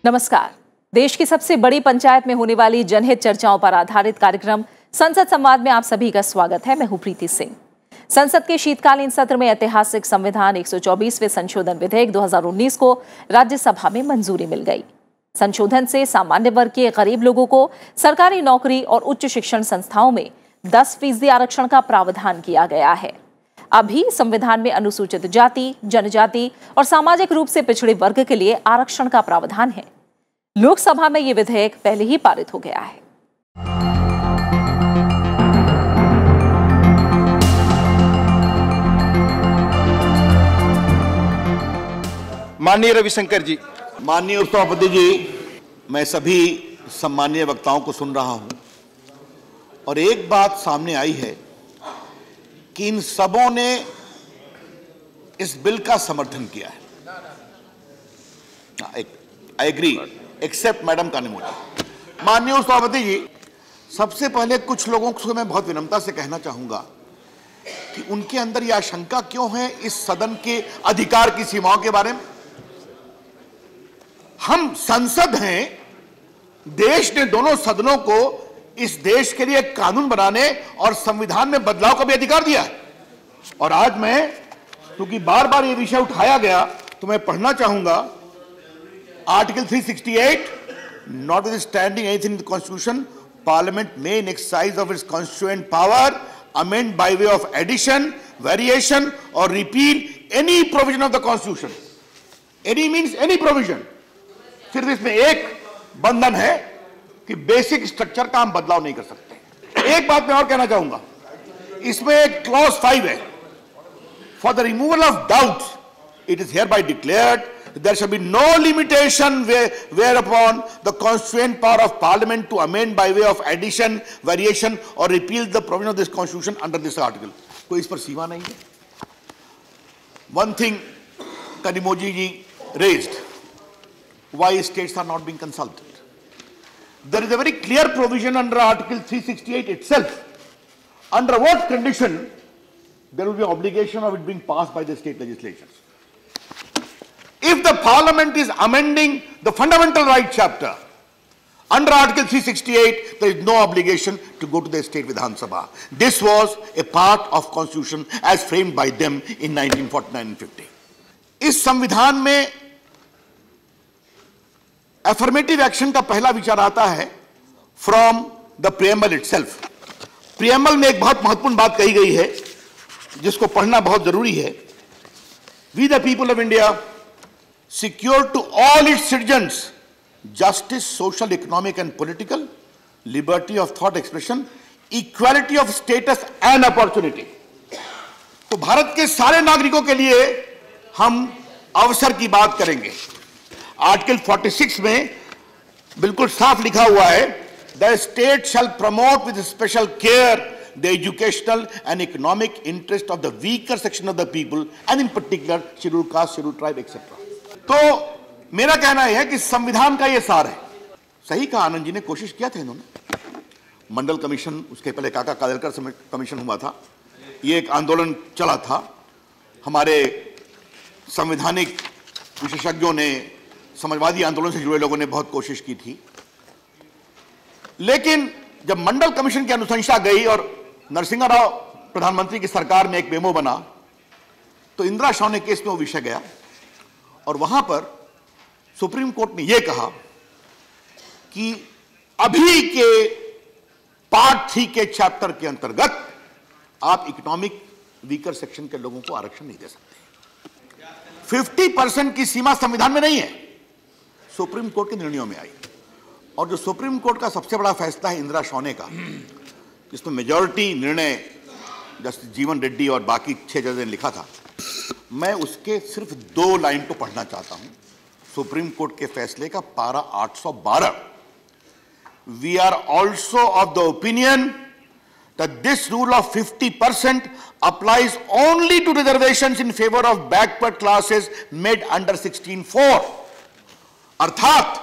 नमस्कार। देश की सबसे बड़ी पंचायत में होने वाली जनहित चर्चाओं पर आधारित कार्यक्रम संसद संवाद में आप सभी का स्वागत है। मैं हूं प्रीति सिंह। संसद के शीतकालीन सत्र में ऐतिहासिक संविधान 124वें संशोधन विधेयक 2019 को राज्यसभा में मंजूरी मिल गई। संशोधन से सामान्य वर्ग के गरीब लोगों को सरकारी नौकरी और उच्च शिक्षण संस्थाओं में 10% आरक्षण का प्रावधान किया गया है। अभी संविधान में अनुसूचित जाति, जनजाति और सामाजिक रूप से पिछड़े वर्ग के लिए आरक्षण का प्रावधान है। लोकसभा में यह विधेयक पहले ही पारित हो गया है। माननीय रविशंकर जी। माननीय उपसभापति जी, मैं सभी सम्मानीय वक्ताओं को सुन रहा हूं और एक बात सामने आई है कि इन सबों ने इस बिल का समर्थन किया है। I agree except madam Kanimozhi. माननीय उपसभापति जी, सबसे पहले कुछ लोगों को मैं बहुत विनम्रता से कहना चाहूंगा कि उनके अंदर यह आशंका क्यों है इस सदन के अधिकार की सीमाओं के बारे में। हम संसद हैं, देश ने दोनों सदनों को इस देश के लिए एक कानून बनाने और संविधान में बदलाव का भी अधिकार दिया है। और आज मैं, क्योंकि बार बार यह विषय उठाया गया, तो मैं पढ़ना चाहूंगा article 368, notwithstanding anything in the constitution, parliament may in exercise of its constituent power amend by way of addition, variation or repeal any provision of the constitution. Any means any provision. सिर्फ इसमें एक बंधन है कि basic structure का हम बदलाव नहीं कर सकते। एक बात मैं और कहना चाहूंगा, इसमें एक क्लॉज 5 है, for the removal of doubt it is hereby declared there shall be no limitation whereupon the constituent power of parliament to amend by way of addition, variation or repeal the provision of this constitution under this article. तो इस पर सीमा नहीं है। One thing Kanimozhi ji raised, why states are not being consulted. There is a very clear provision under Article 368 itself, under what condition there will be obligation of it being passed by the state legislatures. If the parliament is amending the fundamental right chapter under Article 368, there is no obligation to go to the state Vidhan Sabha. This was a part of constitution as framed by them in 1949 and 50. इस संविधान में affirmative action का पहला विचार आता है from the preamble itself. preamble में एक बहुत महत्वपूर्ण बात कही गई है जिसको पढ़ना बहुत जरूरी है। We the people of India secure to all its citizens justice, social, economic and political, liberty of thought expression, equality of status and opportunity. तो भारत के सारे नागरिकों के लिए हम अवसर की बात करेंगे। आर्टिकल 46 में बिल्कुल साफ लिखा हुआ है, the state shall promote with special care the educational and economic interest of the weaker section of the people and in particular scheduled caste, scheduled tribe etc. तो मेरा कहना यह है कि संविधान का यह सार है। सही कहा आनंद जी ने, कोशिश किया था इन्होंने। मंडल कमीशन, उसके पहले काका कालेलकर कमीशन हुआ था, ये एक आंदोलन चला था। हमारे संवैधानिक विशेषज्ञों ने, समाजवादी आंदोलन से जुड़े लोगों ने बहुत कोशिश की थी। लेकिन जब मंडल कमीशन की अनुशंसा गई और नरसिंह राव प्रधानमंत्री की सरकार में एक मेमो बना, तो इंदिरा शौने केस में वो विषय गया और वहां पर सुप्रीम कोर्ट ने यह कहा कि अभी के पार्ट 3 के चैप्टर के अंतर्गत आप इकोनॉमिक वीकर सेक्शन के लोगों को आरक्षण नहीं दे सकते। 50% की सीमा संविधान में नहीं है, सुप्रीम कोर्ट के निर्णयों में आई। और जो सुप्रीम कोर्ट का सबसे बड़ा फैसला है इंदिरा शौने का, जिसमें मेजॉरिटी निर्णय जस्टिस जीवन रेड्डी और बाकी 6 जज ने लिखा था, मैं उसके सिर्फ 2 लाइन को पढ़ना चाहता हूं। सुप्रीम कोर्ट के फैसले का पारा 812। We are also of the opinion that this rule of 50% applies only to reservations in favor of backward classes made under 16(4). अर्थात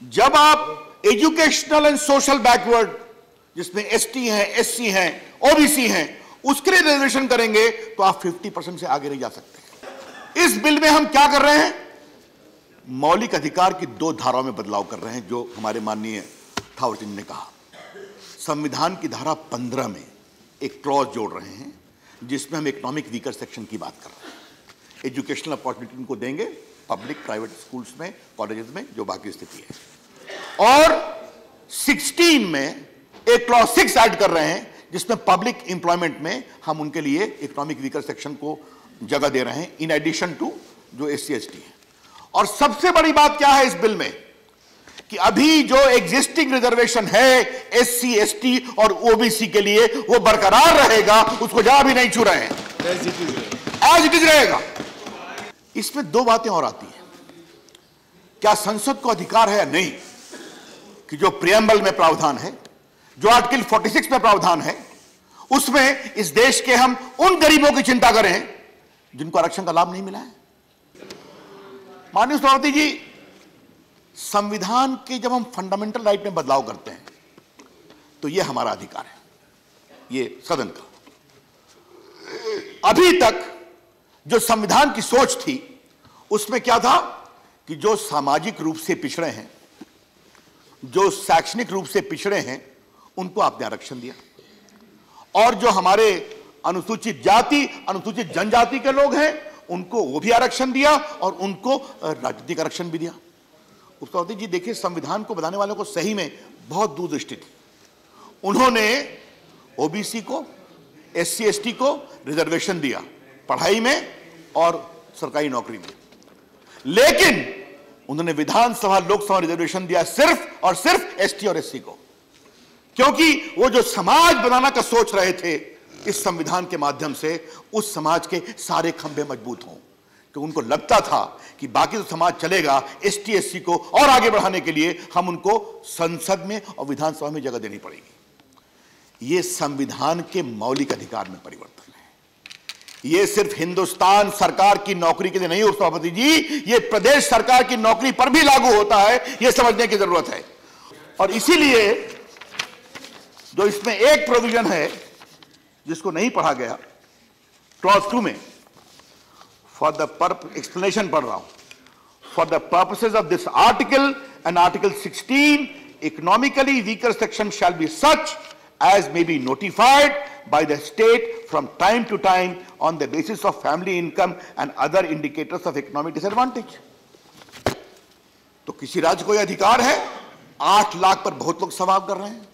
जब आप एजुकेशनल एंड सोशल बैकवर्ड, जिसमें एसटी हैं, एससी हैं, ओबीसी हैं, उसके लिए रिजर्वेशन करेंगे तो आप 50% से आगे नहीं जा सकते। इस बिल में हम क्या कर रहे हैं? मौलिक अधिकार की 2 धाराओं में बदलाव कर रहे हैं, जो हमारे माननीय थावरचंद ने कहा। संविधान की धारा 15 में एक क्लॉज जोड़ रहे हैं जिसमें हम इकोनॉमिक वीकर सेक्शन की बात कर रहे हैं। एजुकेशनल अपॉर्चुनिटी उनको देंगे पब्लिक प्राइवेट स्कूल्स में, कॉलेजेस में, जो बाकी स्थिति है। और 16 में एक क्लॉज 6 ऐड कर रहे हैं जिसमें पब्लिक एम्प्लॉयमेंट में हम उनके लिए इकोनॉमिक वीकर सेक्शन को जगह दे रहे हैं, इन एडिशन टू जो SC ST है। और सबसे बड़ी बात क्या है इस बिल में कि अभी जो एग्जिस्टिंग रिजर्वेशन है SC ST और OBC के लिए वो बरकरार रहेगा, उसको जहां भी नहीं छू रहे हैं, एज इट इज रहेगा। इसमें 2 बातें और आती हैं। क्या संसद को अधिकार है या नहीं कि जो प्रियम्बल में प्रावधान है, जो आर्टिकल 46 में प्रावधान है, उसमें इस देश के हम उन गरीबों की चिंता करें जिनको आरक्षण का लाभ नहीं मिला है। माननीय सभापति जी, संविधान के जब हम फंडामेंटल राइट में बदलाव करते हैं तो यह हमारा अधिकार है, ये सदन का। अभी तक जो संविधान की सोच थी उसमें क्या था कि जो सामाजिक रूप से पिछड़े हैं, जो शैक्षणिक रूप से पिछड़े हैं, उनको आपने आरक्षण दिया, और जो हमारे अनुसूचित जाति, अनुसूचित जनजाति के लोग हैं उनको वो भी आरक्षण दिया और उनको राजनीतिक आरक्षण भी दिया। उपसभापति जी देखिए, संविधान को बनाने वालों को सही में बहुत दूरदृष्टि थी। उन्होंने OBC को, SC ST को रिजर्वेशन दिया पढ़ाई में और सरकारी नौकरी में, लेकिन उन्होंने विधानसभा लोकसभा रिजर्वेशन दिया सिर्फ और सिर्फ ST और SC को, क्योंकि वो जो समाज बनाना का सोच रहे थे इस संविधान के माध्यम से, उस समाज के सारे खंभे मजबूत हों। तो उनको लगता था कि बाकी तो समाज चलेगा, ST SC को और आगे बढ़ाने के लिए हम उनको संसद में और विधानसभा में जगह देनी पड़ेगी। ये संविधान के मौलिक अधिकार में परिवर्तन है। ये सिर्फ हिंदुस्तान सरकार की नौकरी के लिए नहीं उपसभापति जी, ये प्रदेश सरकार की नौकरी पर भी लागू होता है, ये समझने की जरूरत है। और इसीलिए जो इसमें एक प्रोविजन है जिसको नहीं पढ़ा गया, क्लॉज 2 में, फॉर द एक्सप्लेनेशन पढ़ रहा हूं, for the purposes of this article and article 16, economically weaker section shall be such as may be notified by the state from time to time on the basis of family income and other indicators of economic disadvantage। तो किसी राज्य को यह अधिकार है। 8 लाख पर बहुत लोग सवाल कर रहे हैं।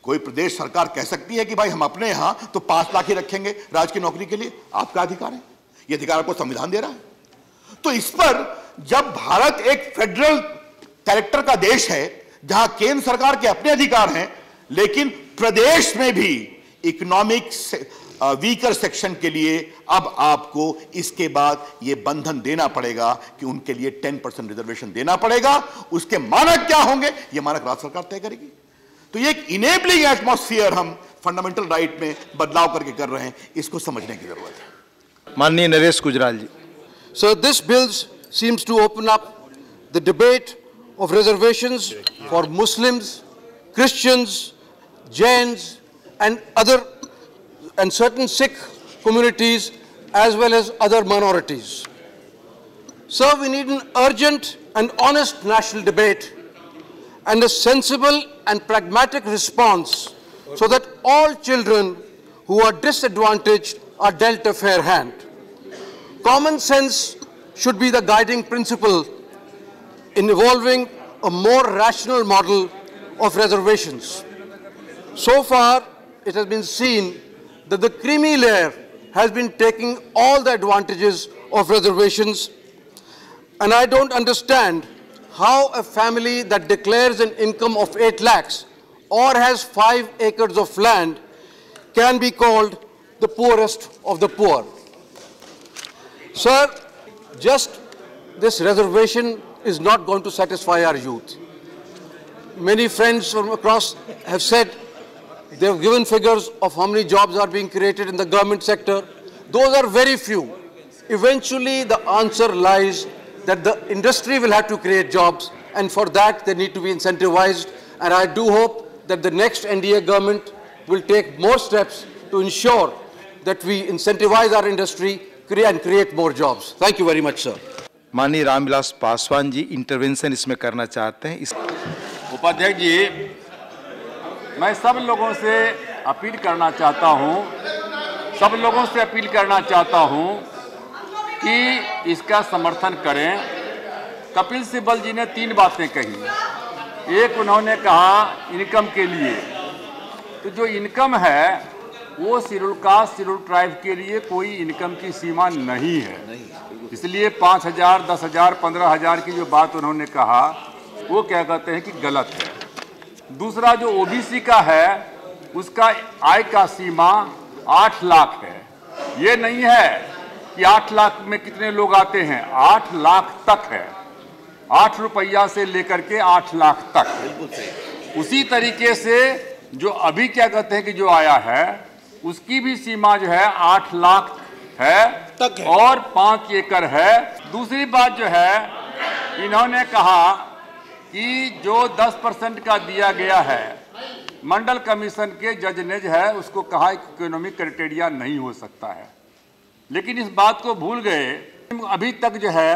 कोई प्रदेश सरकार कह सकती है कि भाई हम अपने यहां तो 5 लाख ही रखेंगे राज्य की नौकरी के लिए, आपका अधिकार है, यह अधिकार आपको संविधान दे रहा है। तो इस पर जब भारत एक फेडरल कैरेक्टर का देश है जहां केंद्र सरकार के अपने अधिकार हैं, लेकिन प्रदेश में भी इकोनॉमिक वीकर सेक्शन के लिए अब आपको इसके बाद यह बंधन देना पड़ेगा कि उनके लिए 10% रिजर्वेशन देना पड़ेगा। उसके मानक क्या होंगे, यह मानक राज्य सरकार तय करेगी। तो ये एक इनेबलिंग एटमॉस्फेयर हम फंडामेंटल राइट में बदलाव करके कर रहे हैं, इसको समझने की जरूरत है। माननीय नरेश गुजराल जी। So this bill seems to open up the debate of reservations for Muslims, Christians, Jains and certain Sikh communities as well as other minorities. So we need an urgent and honest national debate and a sensible and pragmatic response so that all children who are disadvantaged are dealt a fair hand. Common sense should be the guiding principle in evolving a more rational model of reservations. So far, it has been seen that the creamy layer has been taking all the advantages of reservations, and I don't understand how a family that declares an income of 8 lakhs or has 5 acres of land can be called the poorest of the poor. Sir, just this reservation is not going to satisfy our youth. Many friends from across have said they have given figures of how many jobs are being created in the government sector. Those are very few. Eventually, the answer lies that the industry will have to create jobs, and for that they need to be incentivized. And I do hope that the next NDA government will take more steps to ensure that we incentivize our industry and create more jobs. Thank you very much, sir. माननीय Ramvilas Paswan ji intervention इसमें करना चाहते हैं। उपाध्यक्ष जी, मैं सब लोगों से अपील करना चाहता हूं कि इसका समर्थन करें। कपिल सिब्बल जी ने 3 बातें कही। एक, उन्होंने कहा इनकम के लिए, तो जो इनकम है वो शेड्यूल कास्ट शेड्यूल ट्राइब के लिए कोई इनकम की सीमा नहीं है, इसलिए 5,000, 10,000, 15,000 की जो बात उन्होंने कहा वो क्या कहते हैं कि गलत है। दूसरा, जो ओबीसी का है उसका आय का सीमा 8 लाख है। ये नहीं है कि 8 लाख में कितने लोग आते हैं, 8 लाख तक है, 8 रुपया से लेकर के 8 लाख तक। उसी तरीके से जो अभी क्या कहते हैं कि जो आया है उसकी भी सीमा जो है 8 लाख है और 5 एकड़ है। दूसरी बात जो है, इन्होंने कहा कि जो 10% का दिया गया है, मंडल कमीशन के जज ने जो है उसको कहा इकोनॉमिक क्राइटेरिया नहीं हो सकता है, लेकिन इस बात को भूल गए। अभी तक जो है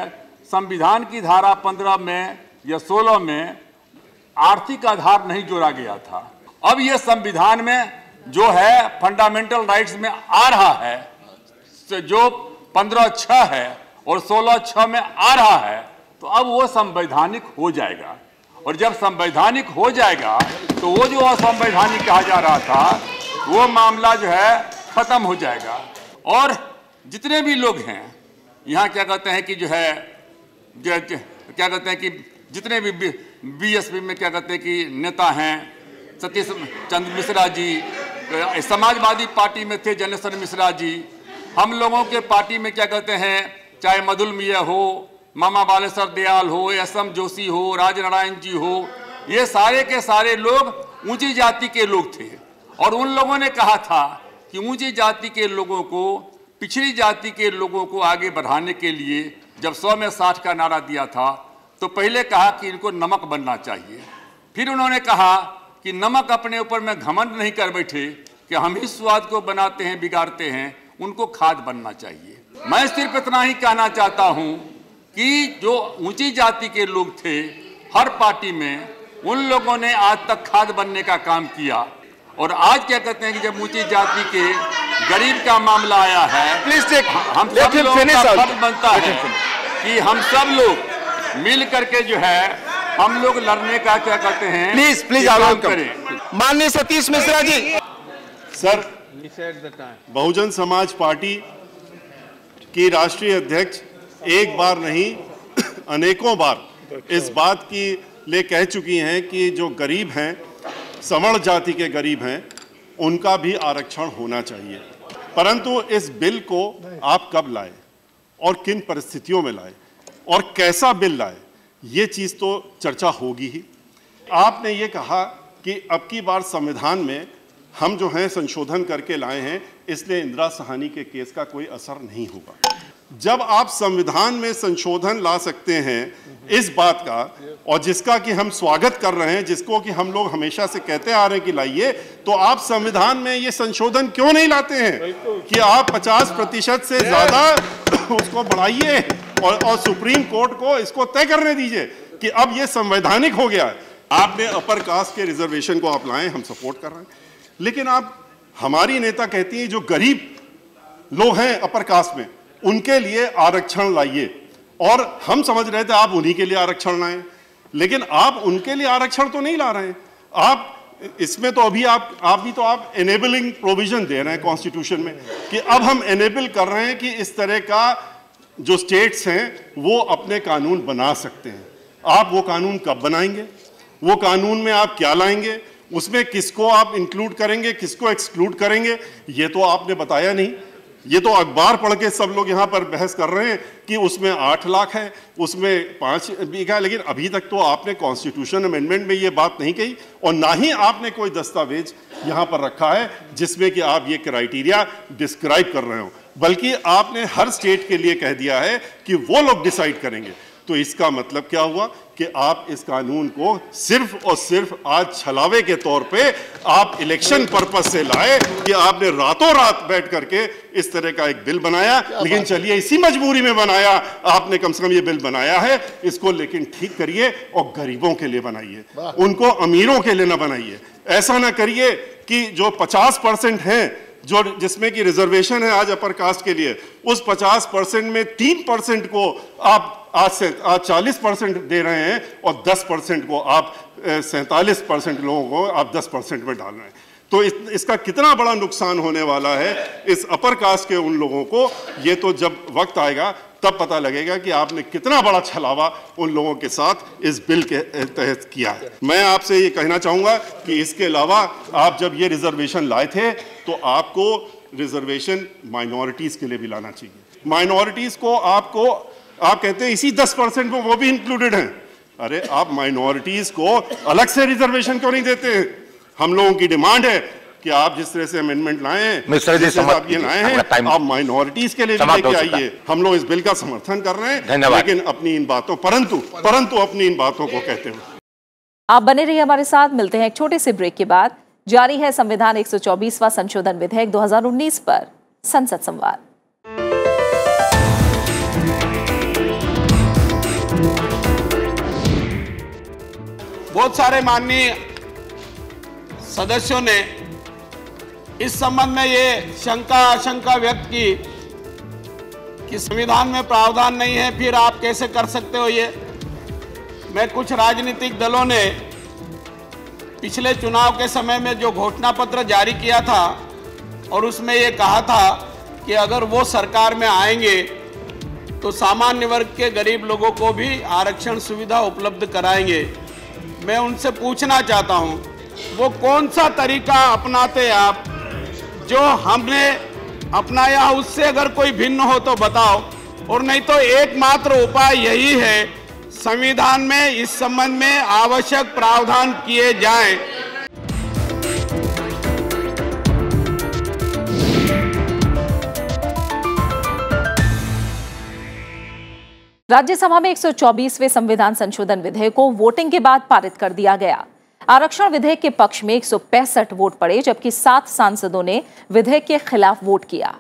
संविधान की धारा 15 में या 16 में आर्थिक आधार नहीं जोड़ा गया था। अब ये संविधान में जो है फंडामेंटल राइट्स में आ रहा है, जो 15(6) है और 16(6) में आ रहा है, तो अब वो संवैधानिक हो जाएगा। और जब संवैधानिक हो जाएगा तो वो जो असंवैधानिक कहा जा रहा था वो मामला जो है खत्म हो जाएगा। और जितने भी लोग हैं यहाँ क्या कहते हैं कि जो है क्या कहते हैं कि जितने भी बीएसपी में क्या कहते हैं कि नेता हैं, सतीश चंद्र मिश्रा जी, समाजवादी पार्टी में थे जनेश्वर मिश्रा जी, हम लोगों के पार्टी में क्या कहते हैं, चाहे मधुल मिया हो, मामा बालेश्वर दयाल हो, एसएम जोशी हो, राजनारायण जी हो, ये सारे के सारे लोग ऊंची जाति के लोग थे। और उन लोगों ने कहा था कि ऊंची जाति के लोगों को, पिछड़ी जाति के लोगों को आगे बढ़ाने के लिए जब 100 में 60 का नारा दिया था तो पहले कहा कि इनको नमक बनना चाहिए। फिर उन्होंने कहा कि नमक अपने ऊपर में घमंड नहीं कर बैठे कि हम ही स्वाद को बनाते हैं बिगाड़ते हैं, उनको खाद बनना चाहिए। मैं सिर्फ इतना ही कहना चाहता हूं कि जो ऊंची जाति के लोग थे हर पार्टी में, उन लोगों ने आज तक खाद बनने का काम किया। और आज क्या कहते हैं कि जब ऊंची जाति के गरीब का मामला आया है, हम सब लोग का फर्ज बनता है कि हम सब लोग मिल करके जो है हम लोग लड़ने का क्या कहते हैं, प्लीज आवाज करें। माननीय सतीश मिश्रा जी। सर, बहुजन समाज पार्टी की राष्ट्रीय अध्यक्ष एक बार नहीं अनेकों बार इस बात की ले कह चुकी हैं कि जो गरीब हैं, सवर्ण जाति के गरीब हैं, उनका भी आरक्षण होना चाहिए। परंतु इस बिल को आप कब लाए और किन परिस्थितियों में लाए और कैसा बिल लाए, ये चीज़ तो चर्चा होगी ही। आपने ये कहा कि अब की बार संविधान में हम जो हैं संशोधन करके लाए हैं, इसलिए इंदिरा साहनी के केस का कोई असर नहीं होगा। जब आप संविधान में संशोधन ला सकते हैं इस बात का, और जिसका कि हम स्वागत कर रहे हैं, जिसको कि हम लोग हमेशा से कहते आ रहे हैं कि लाइए, तो आप संविधान में ये संशोधन क्यों नहीं लाते हैं कि आप 50% से ज्यादा उसको बढ़ाइए और सुप्रीम कोर्ट को इसको तय करने दीजिए कि अब ये संवैधानिक हो गया है। आपने अपर कास्ट के रिजर्वेशन को आप लाएं, हम सपोर्ट कर रहे हैं, लेकिन आप, हमारी नेता कहती हैं जो गरीब लोग हैं अपर कास्ट में उनके लिए आरक्षण लाइए, और हम समझ रहे थे आप उन्हीं के लिए आरक्षण लाएं, लेकिन आप उनके लिए आरक्षण तो नहीं ला रहे हैं। आप इसमें तो अभी आप भी तो आप एनेबलिंग प्रोविजन दे रहे हैं कॉन्स्टिट्यूशन में कि अब हम एनेबल कर रहे हैं कि इस तरह का जो स्टेट्स हैं वो अपने कानून बना सकते हैं। आप वो कानून कब बनाएंगे, वो कानून में आप क्या लाएंगे, उसमें किसको आप इंक्लूड करेंगे, किसको एक्सक्लूड करेंगे, ये तो आपने बताया नहीं। ये तो अखबार पढ़ के सब लोग यहाँ पर बहस कर रहे हैं कि उसमें 8 लाख है, उसमें 5 बीघा, लेकिन अभी तक तो आपने कॉन्स्टिट्यूशन अमेंडमेंट में ये बात नहीं कही, और ना ही आपने कोई दस्तावेज यहाँ पर रखा है जिसमें कि आप ये क्राइटेरिया डिस्क्राइब कर रहे हो, बल्कि आपने हर स्टेट के लिए कह दिया है कि वो लोग डिसाइड करेंगे। तो इसका मतलब क्या हुआ कि आप इस कानून को सिर्फ और सिर्फ आज छलावे के तौर पे आप इलेक्शन पर्पस से लाए कि आपने रातों रात बैठ करके इस तरह का एक बिल बनाया। लेकिन चलिए, इसी मजबूरी में बनाया आपने, कम से कम ये बिल बनाया है, इसको लेकिन ठीक करिए और गरीबों के लिए बनाइए, उनको अमीरों के लिए ना बनाइए। ऐसा ना करिए कि जो 50% हैं जो जिसमें कि रिजर्वेशन है आज अपर कास्ट के लिए, उस 50% में 3% को आप आज 40% दे रहे हैं और 10% को आप 47% लोगों को आप 10% में डाल रहे हैं। तो इसका कितना बड़ा नुकसान होने वाला है इस अपर कास्ट के उन लोगों को, ये तो जब वक्त आएगा तब पता लगेगा कि आपने कितना बड़ा छलावा उन लोगों के साथ इस बिल के तहत किया है। मैं आपसे ये कहना चाहूँगा कि इसके अलावा आप जब ये रिजर्वेशन लाए थे तो आपको रिजर्वेशन माइनॉरिटीज़ के लिए भी लाना चाहिए। माइनॉरिटीज़ को आप कहते हैं इसी 10% में वो भी इंक्लूडेड हैं। अरे आप माइनॉरिटीज़ को अलग से रिजर्वेशन क्यों नहीं देते हैं? हम लोगों की डिमांड है कि आप जिस तरह से अमेंडमेंट लाए हैं, आप ये लाए हैं, आप माइनॉरिटीज के लिए भी लेके आइए। हम लोग इस बिल का समर्थन कर रहे हैं, लेकिन अपनी इन बातों परंतु अपनी इन बातों को कहते हुए आप बने रहिए हमारे साथ। मिलते हैं एक छोटे से ब्रेक के बाद। जारी है संविधान 124वां संशोधन विधेयक 2019 पर संसद संवाद। बहुत सारे माननीय सदस्यों ने इस संबंध में ये शंका आशंका व्यक्त की कि संविधान में प्रावधान नहीं है, फिर आप कैसे कर सकते हो ये। मैं कुछ राजनीतिक दलों ने पिछले चुनाव के समय में जो घोषणा पत्र जारी किया था और उसमें ये कहा था कि अगर वो सरकार में आएंगे तो सामान्य वर्ग के गरीब लोगों को भी आरक्षण सुविधा उपलब्ध कराएंगे। मैं उनसे पूछना चाहता हूँ, वो कौन सा तरीका अपनाते आप जो हमने अपनाया, उससे अगर कोई भिन्न हो तो बताओ, और नहीं तो एकमात्र उपाय यही है संविधान में इस संबंध में आवश्यक प्रावधान किए जाएं। राज्यसभा में 124वें संविधान संशोधन विधेयक को वोटिंग के बाद पारित कर दिया गया। आरक्षण विधेयक के पक्ष में 165 वोट पड़े, जबकि 7 सांसदों ने विधेयक के खिलाफ वोट किया।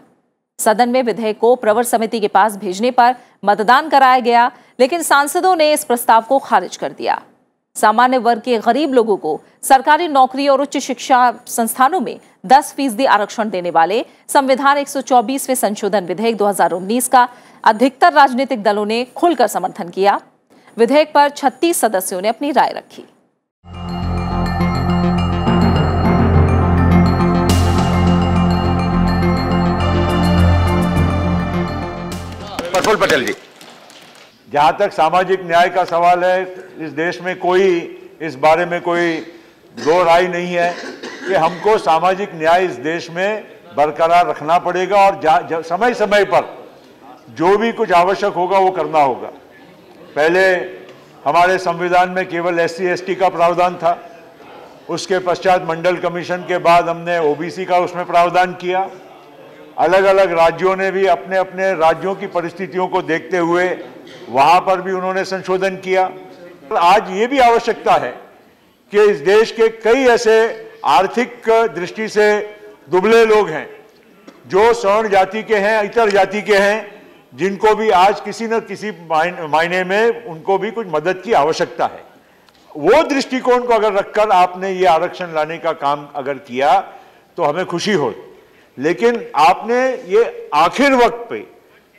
सदन में विधेयक को प्रवर समिति के पास भेजने पर मतदान कराया गया, लेकिन सांसदों ने इस प्रस्ताव को खारिज कर दिया। सामान्य वर्ग के गरीब लोगों को सरकारी नौकरी और उच्च शिक्षा संस्थानों में 10% आरक्षण देने वाले संविधान 124वें संशोधन विधेयक 2019 का अधिकतर राजनीतिक दलों ने खुलकर समर्थन किया। विधेयक पर 36 सदस्यों ने अपनी राय रखी। प्रफुल्ल पटेल जी, जहां तक सामाजिक न्याय का सवाल है, इस देश में कोई इस बारे में कोई दो राय नहीं है कि हमको सामाजिक न्याय इस देश में बरकरार रखना पड़ेगा और समय समय पर जो भी कुछ आवश्यक होगा वो करना होगा। पहले हमारे संविधान में केवल SC ST का प्रावधान था, उसके पश्चात मंडल कमीशन के बाद हमने OBC का उसमें प्रावधान किया। अलग अलग राज्यों ने भी अपने अपने राज्यों की परिस्थितियों को देखते हुए वहां पर भी उन्होंने संशोधन किया। आज ये भी आवश्यकता है कि इस देश के कई ऐसे आर्थिक दृष्टि से दुबले लोग हैं जो सवर्ण जाति के हैं, इतर जाति के हैं, जिनको भी आज किसी न किसी मायने में उनको भी कुछ मदद की आवश्यकता है। वो दृष्टिकोण को अगर रखकर आपने ये आरक्षण लाने का काम अगर किया तो हमें खुशी हो, लेकिन आपने ये आखिर वक्त पे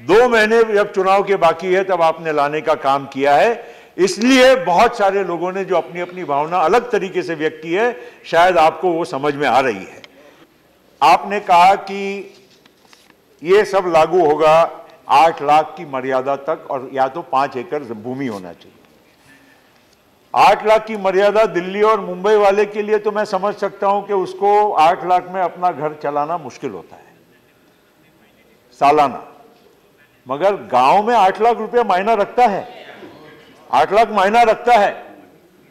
2 महीने जब चुनाव के बाकी है तब आपने लाने का काम किया है। इसलिए बहुत सारे लोगों ने जो अपनी अपनी भावना अलग तरीके से व्यक्त की है, शायद आपको वो समझ में आ रही है। आपने कहा कि ये सब लागू होगा 8 लाख की मर्यादा तक और या तो 5 एकड़ भूमि होना चाहिए। 8 लाख की मर्यादा दिल्ली और मुंबई वाले के लिए तो मैं समझ सकता हूं कि उसको 8 लाख में अपना घर चलाना मुश्किल होता है सालाना, मगर गांव में 8 लाख रुपया मायना रखता है। 8 लाख मायना रखता है।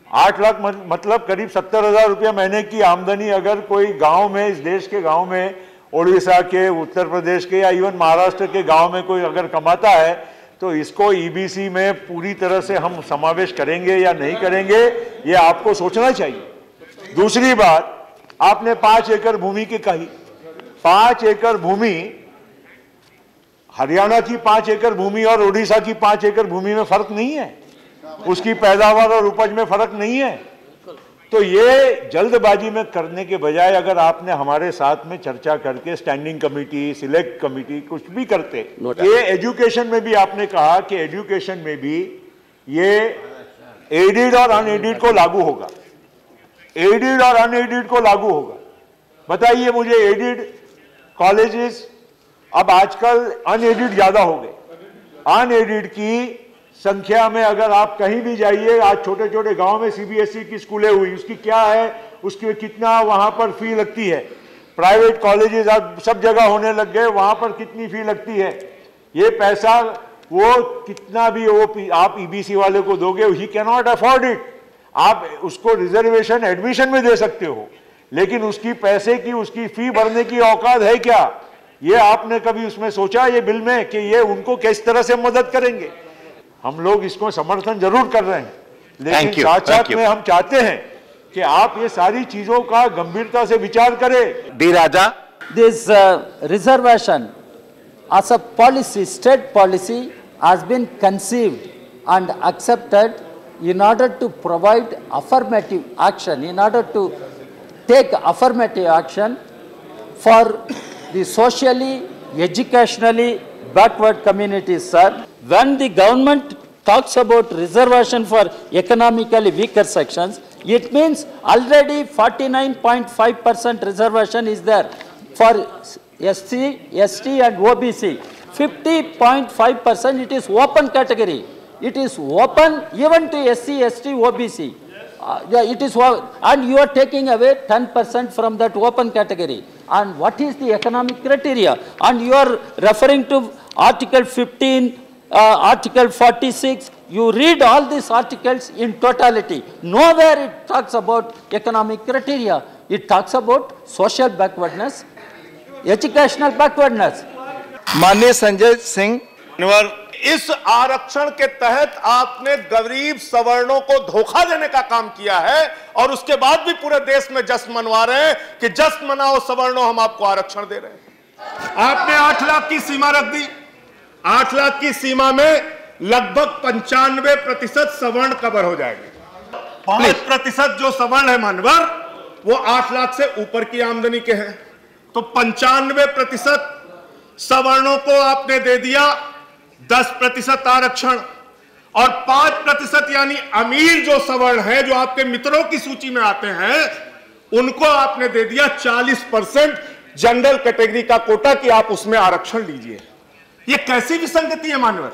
8 लाख मतलब करीब 70,000 रुपया महीने की आमदनी अगर कोई गांव में, इस देश के गांव में, उड़ीसा के, उत्तर प्रदेश के या इवन महाराष्ट्र के गांव में कोई अगर कमाता है तो इसको ईबीसी में पूरी तरह से हम समावेश करेंगे या नहीं करेंगे, ये आपको सोचना चाहिए। दूसरी बात, आपने 5 एकड़ भूमि की कही। 5 एकड़ भूमि, हरियाणा की 5 एकड़ भूमि और उड़ीसा की 5 एकड़ भूमि में फर्क नहीं है, उसकी पैदावार और उपज में फर्क नहीं है। तो ये जल्दबाजी में करने के बजाय अगर आपने हमारे साथ में चर्चा करके स्टैंडिंग कमेटी, सिलेक्ट कमेटी कुछ भी करते, ये एजुकेशन में भी आपने कहा कि एजुकेशन में भी ये एडिड और अनएडिड को लागू होगा, एडिड और अनएडिड को लागू होगा। बताइए मुझे, एडिड कॉलेजेस अब आजकल अनएडिड ज्यादा हो गए। अनएडिड की संख्या में अगर आप कहीं भी जाइए, आज छोटे छोटे गांव में सीबीएसई की स्कूलें हुई, उसकी क्या है, उसकी कितना वहां पर फी लगती है। प्राइवेट कॉलेजेस अब सब जगह होने लग गए, वहां पर कितनी फी लगती है। ये पैसा वो कितना भी वो आप ईबीसी वाले को दोगे, he can not afford it. आप उसको रिजर्वेशन एडमिशन में दे सकते हो, लेकिन उसकी पैसे की, उसकी फी भरने की औकात है क्या, ये आपने कभी उसमें सोचा ये बिल में कि ये उनको किस तरह से मदद करेंगे। हम लोग इसको समर्थन जरूर कर रहे हैं, लेकिन साथ साथ में हम चाहते हैं कि आप ये सारी चीजों का गंभीरता से विचार करें। D Raja, this reservation as a policy, state policy has been conceived and accepted in order to provide affirmative action, in order to take affirmative action for the socially, educationally backward communities, sir. When the government talks about reservation for economically weaker sections, it means already 49.5% reservation is there for SC, ST and OBC. 50.5% it is open category. It is open even to SC, ST, OBC. Yeah, it is, and you are taking away 10% from that open category. And what is the economic criteria? And you are referring to Article 15, Article 46. You read all these articles in totality. Nowhere it talks about economic criteria. It talks about social backwardness, educational backwardness. माननीय संजय सिंह, इस आरक्षण के तहत आपने गरीब सवर्णों को धोखा देने का काम किया है और उसके बाद भी पूरे देश में जश्न मनवा रहे हैं कि जश्न मनाओ सवर्णों, हम आपको आरक्षण दे रहे हैं। आपने 8 लाख की सीमा रख दी। 8 लाख की सीमा में लगभग 95% सवर्ण कवर हो जाएंगे। 5% जो सवर्ण है मानवर, वो 8 लाख से ऊपर की आमदनी के हैं, तो 95% सवर्णों को आपने दे दिया 10% आरक्षण, और 5% यानी अमीर जो सवर्ण है, जो आपके मित्रों की सूची में आते हैं, उनको आपने दे दिया 40% जनरल कैटेगरी का कोटा कि आप उसमें आरक्षण लीजिए। ये कैसी विसंगति है मानवर?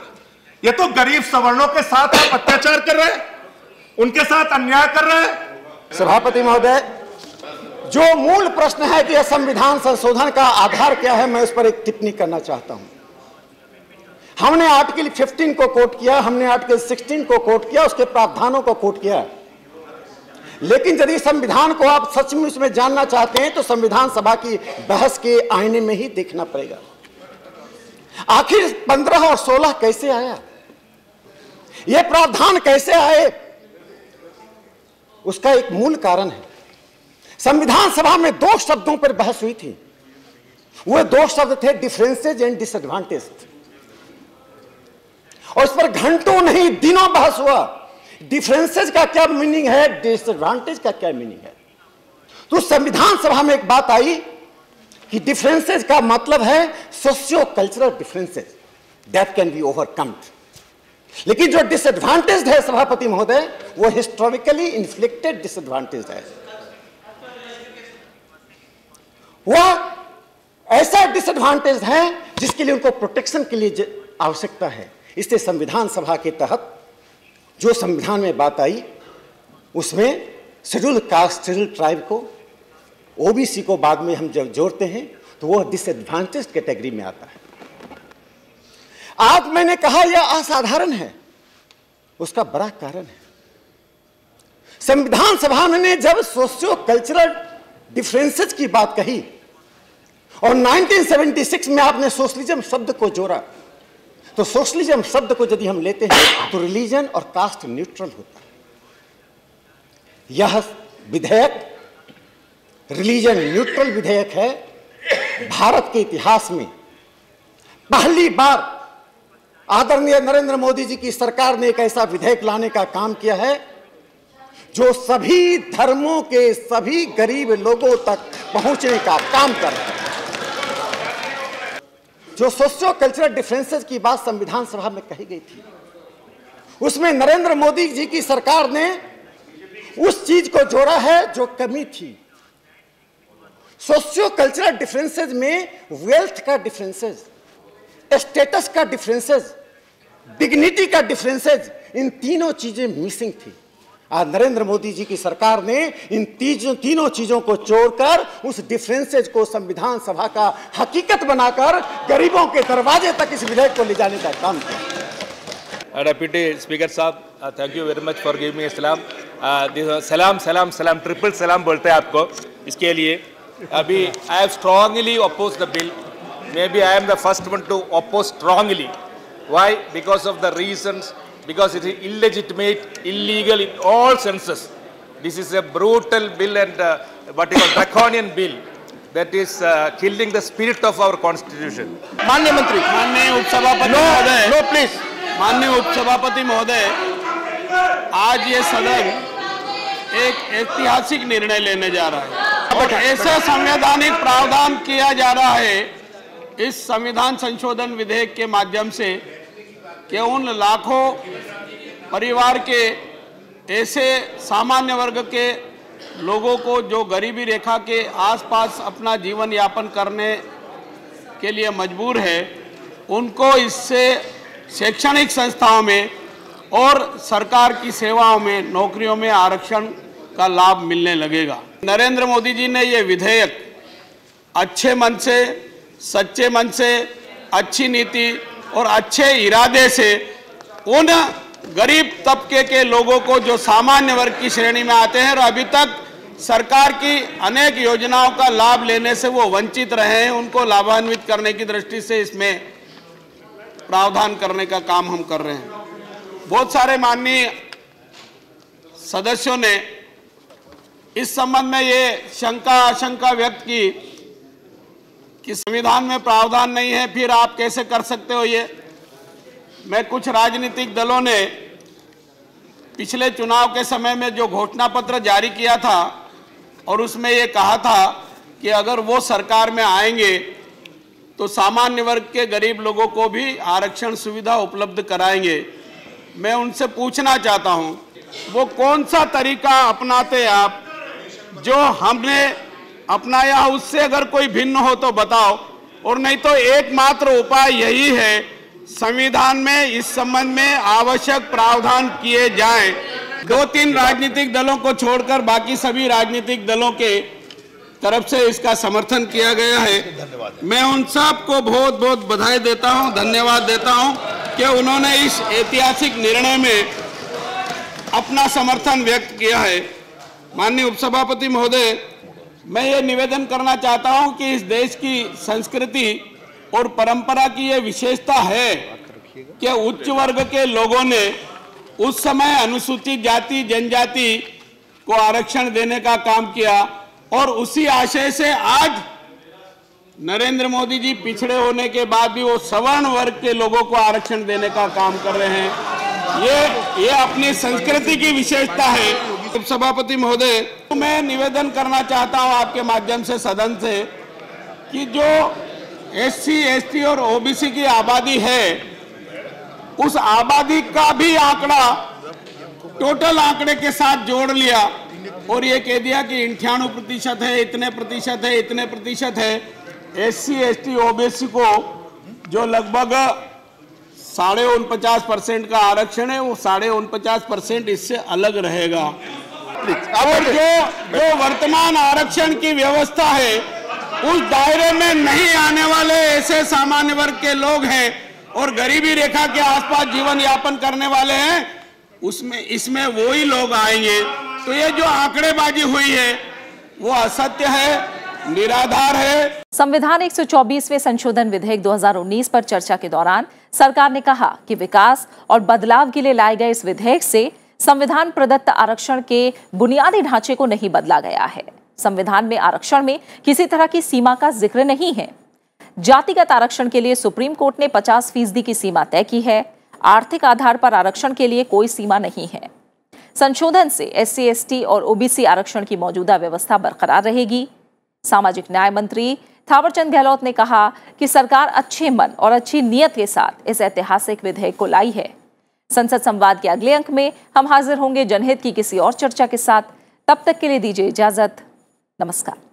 ये तो गरीब सवर्णों के साथ आप अत्याचार कर रहे हैं, उनके साथ अन्याय कर रहे हैं। सभापति महोदय, जो मूल प्रश्न है कि संविधान संशोधन का आधार क्या है, मैं उस पर एक टिप्पणी करना चाहता हूं। हमने आर्टिकल 15 को कोट किया, हमने आर्टिकल 16 को कोट किया, उसके प्रावधानों को कोट किया, लेकिन यदि संविधान को आप सचमुच में जानना चाहते हैं तो संविधान सभा की बहस के आईने में ही देखना पड़ेगा। आखिर 15 और 16 कैसे आया, यह प्रावधान कैसे आए, उसका एक मूल कारण है। संविधान सभा में 2 शब्दों पर बहस हुई थी। वो 2 शब्द थे डिफरेंसेज एंड डिसएडवांटेज, और इस पर घंटों नहीं दिनों बहस हुआ। डिफरेंसेज का क्या मीनिंग है, डिसएडवांटेज का क्या मीनिंग है। तो संविधान सभा में एक बात आई कि डिफरेंसेज का मतलब है socio cultural differences that can be overcome, लेकिन जो डिसएडवांटेज है सभापति महोदय, वो हिस्टोरिकली इन्फ्लिक्टेड डिसएडवांटेज है। वह ऐसा डिसएडवांटेज है जिसके लिए उनको प्रोटेक्शन के लिए आवश्यकता है। इसलिए संविधान सभा के तहत जो संविधान में बात आई, उसमें शेड्यूल कास्ट, शेड्यूल ट्राइब को, ओबीसी को बाद में हम जब जोड़ते हैं तो वह डिसएडवांटेज कैटेगरी में आता है। आज मैंने कहा यह असाधारण है, उसका बड़ा कारण है। संविधान सभा ने जब सोशियो कल्चरल डिफरेंसेस की बात कही और 1976 में आपने सोशलिज्म शब्द को जोड़ा, तो सोशलिज्म शब्द को यदि हम लेते हैं तो रिलीजन और कास्ट न्यूट्रल होता है। यह विधेयक रिलीजन न्यूट्रल विधेयक है। भारत के इतिहास में पहली बार आदरणीय नरेंद्र मोदी जी की सरकार ने एक ऐसा विधेयक लाने का काम किया है जो सभी धर्मों के सभी गरीब लोगों तक पहुंचने का काम कर रहा है। जो सोशियो कल्चरल डिफरेंसेस की बात संविधान सभा में कही गई थी, उसमें नरेंद्र मोदी जी की सरकार ने उस चीज को जोड़ा है जो कमी थी। सोशियो कल्चरल डिफरेंसेस में वेल्थ का डिफरेंसेस, स्टेटस का डिफरेंसेस, डिग्निटी का डिफरेंसेस, इन तीनों चीजें मिसिंग थी। आज नरेंद्र मोदी जी की सरकार ने इन तीनों चीजों को जोड़कर उस डिफरेंसेज को संविधान सभा का हकीकत बनाकर गरीबों के दरवाजे तक इस विधेयक को ले जाने का काम किया। डेप्यूटी स्पीकर साहब, thank you very much for giving me सलाम। सलाम सलाम सलाम ट्रिपल सलाम बोलते हैं आपको। इसके लिए अभी I have strongly oppose the bill. Maybe I am the first one to oppose strongly. Why? Because of the reasons, because it is illegitimate, illegal in all senses. This is a brutal bill and what is a draconian bill that is killing the spirit of our constitution. माननीय मंत्री, माननीय उपसभापति महोदय, no please, माननीय उपसभापति महोदय, आज ये सदन एक ऐतिहासिक निर्णय लेने जा रहा है और ऐसा संवैधानिक प्रावधान किया जा रहा है इस संविधान संशोधन विधेयक के माध्यम से कि उन लाखों परिवार के ऐसे सामान्य वर्ग के लोगों को जो गरीबी रेखा के आसपास अपना जीवन यापन करने के लिए मजबूर है, उनको इससे शैक्षणिक संस्थाओं में और सरकार की सेवाओं में, नौकरियों में आरक्षण का लाभ मिलने लगेगा। नरेंद्र मोदी जी ने ये विधेयक अच्छे मन से, सच्चे मन से, अच्छी नीति और अच्छे इरादे से उन गरीब तबके के लोगों को जो सामान्य वर्ग की श्रेणी में आते हैं और अभी तक सरकार की अनेक योजनाओं का लाभ लेने से वो वंचित रहे हैं, उनको लाभान्वित करने की दृष्टि से इसमें प्रावधान करने का काम हम कर रहे हैं। बहुत सारे माननीय सदस्यों ने इस संबंध में ये आशंका व्यक्त की कि संविधान में प्रावधान नहीं है, फिर आप कैसे कर सकते हो ये। मैं कुछ राजनीतिक दलों ने पिछले चुनाव के समय में जो घोषणा पत्र जारी किया था और उसमें ये कहा था कि अगर वो सरकार में आएंगे तो सामान्य वर्ग के गरीब लोगों को भी आरक्षण सुविधा उपलब्ध कराएंगे। मैं उनसे पूछना चाहता हूं, वो कौन सा तरीका अपनाते आप जो हमने अपनाया, उससे अगर कोई भिन्न हो तो बताओ, और नहीं तो एकमात्र उपाय यही है संविधान में इस संबंध में आवश्यक प्रावधान किए जाएं। 2-3 राजनीतिक दलों को छोड़कर बाकी सभी राजनीतिक दलों के तरफ से इसका समर्थन किया गया है। मैं उन सब को बहुत बहुत बधाई देता हूं, धन्यवाद देता हूं कि उन्होंने इस ऐतिहासिक निर्णय में अपना समर्थन व्यक्त किया है। माननीय उपसभापति महोदय, मैं ये निवेदन करना चाहता हूं कि इस देश की संस्कृति और परंपरा की ये विशेषता है कि उच्च वर्ग के लोगों ने उस समय अनुसूचित जाति जनजाति को आरक्षण देने का काम किया और उसी आशय से आज नरेंद्र मोदी जी पिछड़े होने के बाद भी वो सवर्ण वर्ग के लोगों को आरक्षण देने का काम कर रहे हैं। ये अपनी संस्कृति की विशेषता है। उपसभापति महोदय, मैं निवेदन करना चाहता हूं आपके माध्यम से सदन से कि जो SC, ST और OBC की आबादी है, उस आबादी का भी आंकड़ा टोटल आंकड़े के साथ जोड़ लिया और ये कह दिया कि 98% है, इतने प्रतिशत है, इतने प्रतिशत है। SC, ST, OBC को जो लगभग 49.5% का आरक्षण है, वो 49.5% इससे अलग रहेगा। और जो वर्तमान आरक्षण की व्यवस्था है, उस दायरे में नहीं आने वाले ऐसे सामान्य वर्ग के लोग हैं और गरीबी रेखा के आसपास जीवन यापन करने वाले हैं, इसमें वो ही लोग आएंगे। तो ये जो आंकड़ेबाजी हुई है वो असत्य है निराधार है। संविधान 124वें संशोधन विधेयक 2019 पर चर्चा के दौरान सरकार ने कहा कि विकास और बदलाव के लिए लाए गए इस विधेयक से संविधान प्रदत्त आरक्षण के बुनियादी ढांचे को नहीं बदला गया है। संविधान में आरक्षण में किसी तरह की सीमा का जिक्र नहीं है। जातिगत आरक्षण के लिए सुप्रीम कोर्ट ने 50% की सीमा तय की है। आर्थिक आधार पर आरक्षण के लिए कोई सीमा नहीं है। संशोधन से SC, ST और OBC आरक्षण की मौजूदा व्यवस्था बरकरार रहेगी। सामाजिक न्याय मंत्री थावरचंद गहलोत ने कहा कि सरकार अच्छे मन और अच्छी नीयत के साथ इस ऐतिहासिक विधेयक को लाई है। संसद संवाद के अगले अंक में हम हाजिर होंगे जनहित की किसी और चर्चा के साथ। तब तक के लिए दीजिए इजाजत। नमस्कार।